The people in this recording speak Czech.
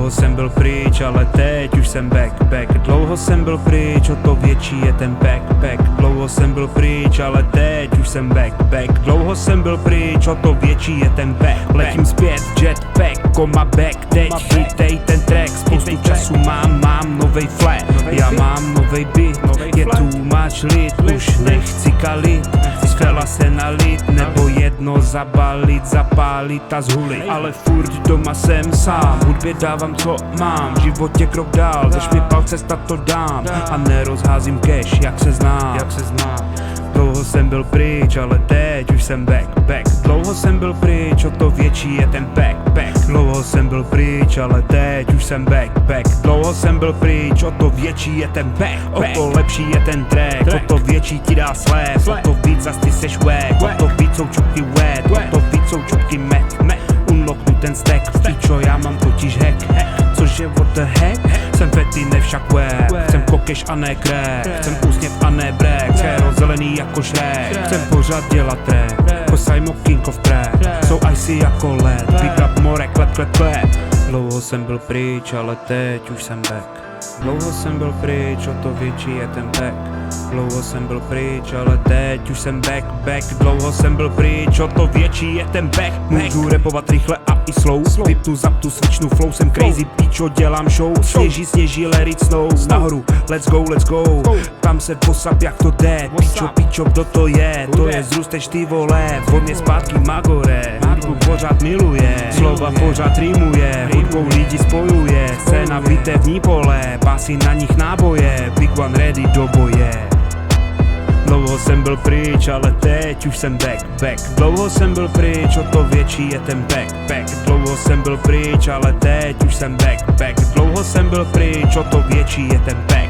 Dlouho jsem byl pryč, ale teď už jsem back. Dlouho jsem byl pryč, o to větší je ten backpack. Dlouho jsem byl pryč, ale teď už jsem back. Dlouho jsem byl pryč, o to větší je ten back. Letím zpět, jetpack, koma back. Teď chytej ten track, spoustu času mám novej flat. Já mám novej beat, je tu much lid, už nechci kalit. Skvěla se nalit, nebo jedno zabalit, zapálit a zhulit. Ale furt doma jsem sám, hudbě dávám co mám. V životě krok dál, drž mi palce, snad to dám. A nerozházím cash, jak se znám. Dlouho jsem byl pryč, ale teď už jsem back. Dlouho jsem byl pryč, o to větší je ten backpack. Dlouho jsem byl pryč, ale teď už jsem back. Dlouho jsem byl pryč, o to větší je ten back. O to lepší je ten track, o to větší ti dá slap. O to víc zas ty seš wack, o to víc jsou čupky wet, o to víc jsou čupky mac. Unlocknu ten stack, pičo, já mám totiž hack. Což je what the heck? Jsem fety, ne však web. Chcem kokeš a ne crack. Chcem úsměv a ne brek. Chéro zelený jako Shrek. Chcem pořád dělat rap. Kosajmo king of trap. Jsou icy jako led. Big up more, klep. Dlouho jsem byl pryč, ale teď už jsem back. Dlouho jsem byl pryč, o to větší je ten back. Dlouho jsem byl pryč, ale teď už jsem back. Dlouho jsem byl pryč, o to větší je ten back. Můžu rapovat rychle a i slow. Vypnu, zapnu, switchnu, flow, jsem crazy, pičo, dělám show. Sněží, let it snow. Nahoru, let's go. Tam se posap, jak to jde. Pičo, kdo to je? To je zrůsteš ty vole. Od mě zpátky Magore. Hudbu pořád miluje, slova pořád rýmuje. Hudbou lidi spojuje, scéna bitevní pole. Pásy na nich náboje, big one ready do boje. Dlouho jsem byl pryč, ale teď už jsem back. Dlouho jsem byl pryč, o to větší je ten backpack. Dlouho jsem byl pryč, ale teď už jsem back. Dlouho jsem byl pryč, o to větší je ten back.